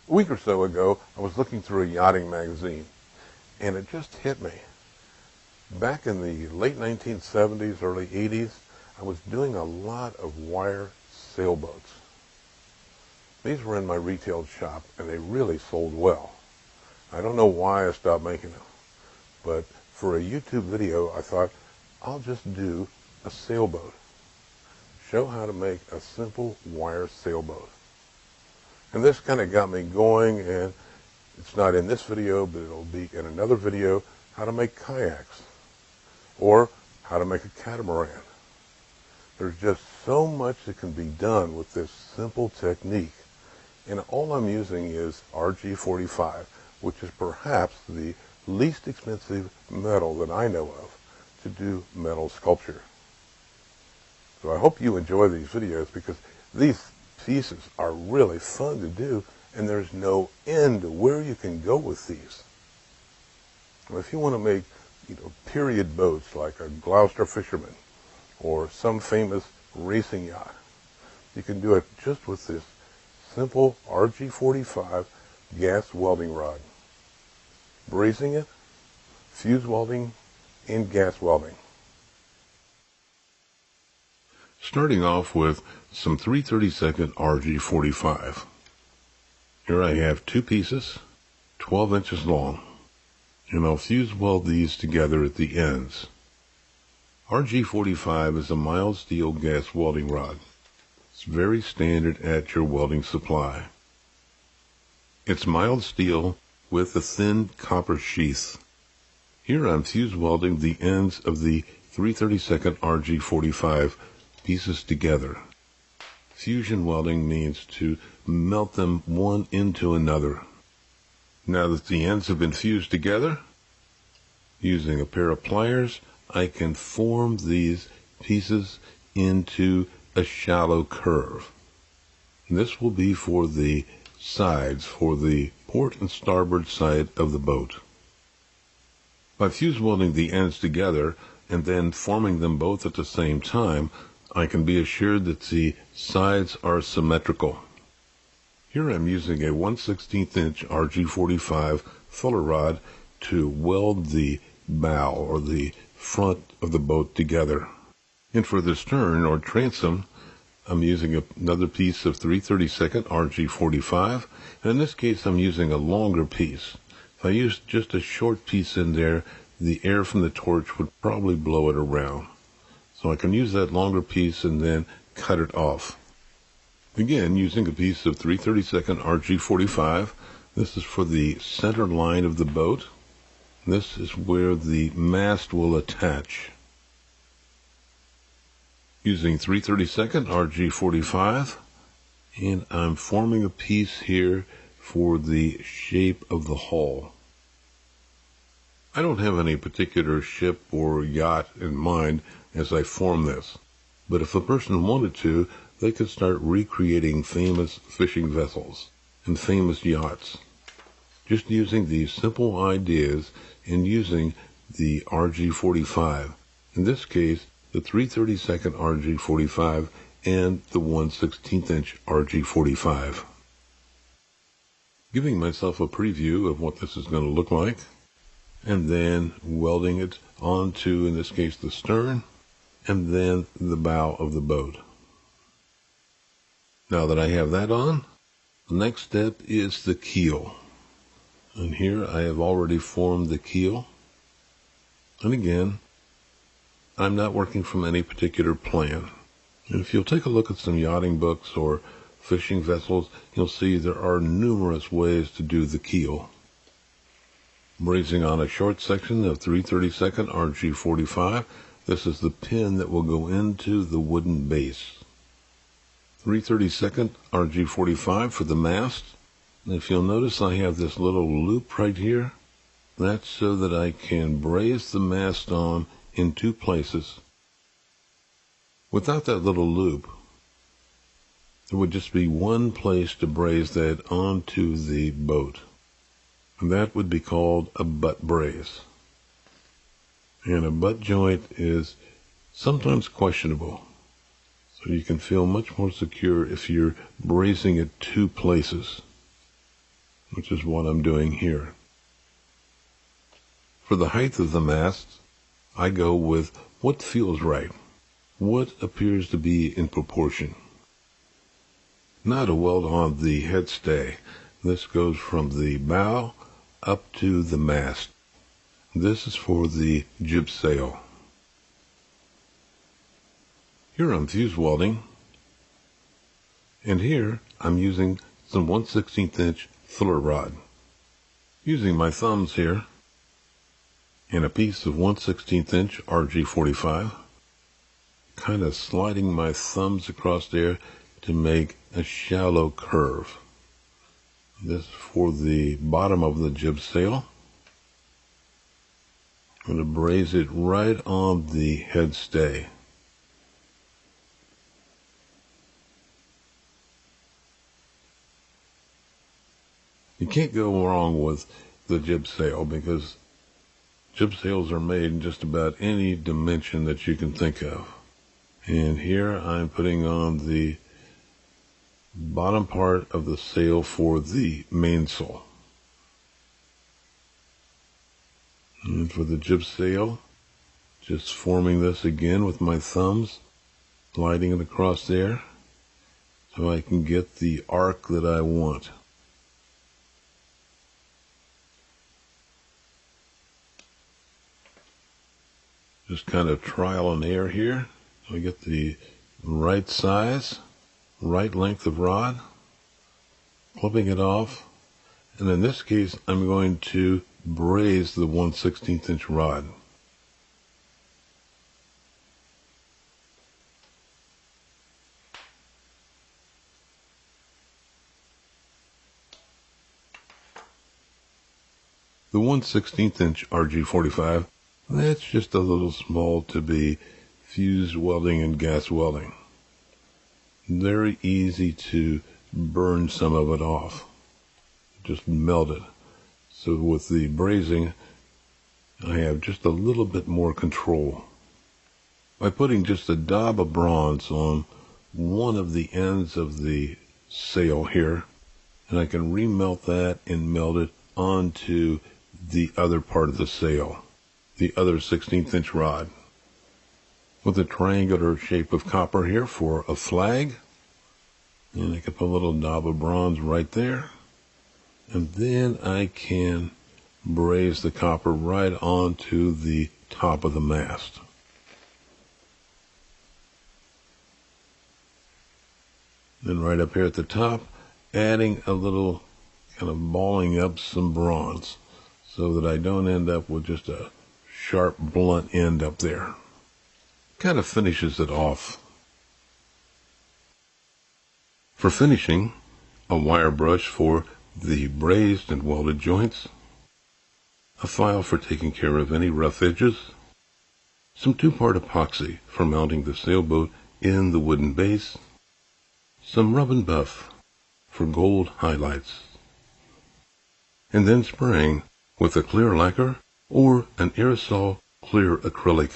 A week or so ago, I was looking through a yachting magazine, and it just hit me. Back in the late 1970s, early 80s, I was doing a lot of wire sailboats. These were in my retail shop, and they really sold well. I don't know why I stopped making them, but for a YouTube video, I thought, I'll just do a sailboat. Show how to make a simple wire sailboat. And this kind of got me going, and it's not in this video, but it'll be in another video, how to make kayaks, or how to make a catamaran. There's just so much that can be done with this simple technique. And all I'm using is RG45, which is perhaps the least expensive metal that I know of to do metal sculpture. So I hope you enjoy these videos, because these pieces are really fun to do, and there's no end to where you can go with these. Well, if you want to make, period boats like a Gloucester fisherman or some famous racing yacht, you can do it just with this simple RG45 gas welding rod. Brazing it, fuse welding, and gas welding. Starting off with some 3/32 RG45. Here I have two pieces, 12 inches long, and I'll fuse weld these together at the ends. RG45 is a mild steel gas welding rod. It's very standard at your welding supply. It's mild steel with a thin copper sheath. Here I'm fuse welding the ends of the 3/32 RG45 pieces together. Fusion welding means to melt them one into another. Now that the ends have been fused together, using a pair of pliers, I can form these pieces into a shallow curve. This will be for the sides, for the port and starboard side of the boat. By fuse welding the ends together and then forming them both at the same time, I can be assured that the sides are symmetrical. Here I'm using a 1/16 inch RG45 fuller rod to weld the bow or the front of the boat together. And for the stern or transom, I'm using another piece of 3/32 RG45, and in this case I'm using a longer piece. If I used just a short piece in there, the air from the torch would probably blow it around. So I can use that longer piece and then cut it off. Again, using a piece of 3/32 RG45, this is for the center line of the boat. This is where the mast will attach. Using 3/32 RG45, and I'm forming a piece here for the shape of the hull. I don't have any particular ship or yacht in mind as I form this, but if a person wanted to, they could start recreating famous fishing vessels and famous yachts, just using these simple ideas and using the RG45, in this case the 3/32 RG45 and the 1/16 inch RG45. Giving myself a preview of what this is going to look like, and then welding it onto, in this case, the stern, and then the bow of the boat. Now that I have that on, the next step is the keel. And here I have already formed the keel. And again, I'm not working from any particular plan. And if you'll take a look at some yachting books or fishing vessels, you'll see there are numerous ways to do the keel. Brazing on a short section of 3/32 RG45, this is the pin that will go into the wooden base. 3/32 RG45 for the mast. And if you'll notice, I have this little loop right here. That's so that I can braze the mast on in two places. Without that little loop, there would just be one place to braze that onto the boat. And that would be called a butt brace. And a butt joint is sometimes questionable. So you can feel much more secure if you're brazing it two places. which is what I'm doing here. For the height of the mast, I go with what feels right, what appears to be in proportion. Now to weld on the headstay. This goes from the bow up to the mast. This is for the jib sail. Here I'm fuse welding, and here I'm using some 1/16 inch filler rod. Using my thumbs here, and a piece of 1/16 inch RG45, kind of sliding my thumbs across there to make a shallow curve. This is for the bottom of the jib sail. I'm going to braze it right on the head stay. You can't go wrong with the jib sail because jib sails are made in just about any dimension that you can think of. And here I'm putting on the bottom part of the sail for the mainsail. And for the jib sail, just forming this again with my thumbs, sliding it across there so I can get the arc that I want. Just kind of trial and error here. So I get the right size, right length of rod, clipping it off, and in this case I'm going to braze the 1/16 inch rod. The 1/16 inch RG45, that's just a little small to be fuse welding and gas welding. Very easy to burn some of it off. Just melt it. So with the brazing, I have just a little bit more control. By putting just a dab of bronze on one of the ends of the sail here, and I can remelt that and melt it onto the other part of the sail, the other 16th inch rod. With a triangular shape of copper here for a flag, and I can put a little dab of bronze right there, and then I can braze the copper right onto the top of the mast. Then right up here at the top, adding a little kind of balling up some bronze so that I don't end up with just a sharp blunt end up there. Kind of finishes it off. For finishing, a wire brush for the brazed and welded joints, a file for taking care of any rough edges, some 2-part epoxy for mounting the sailboat in the wooden base, some rub and buff for gold highlights, and then spraying with a clear lacquer or an aerosol clear acrylic.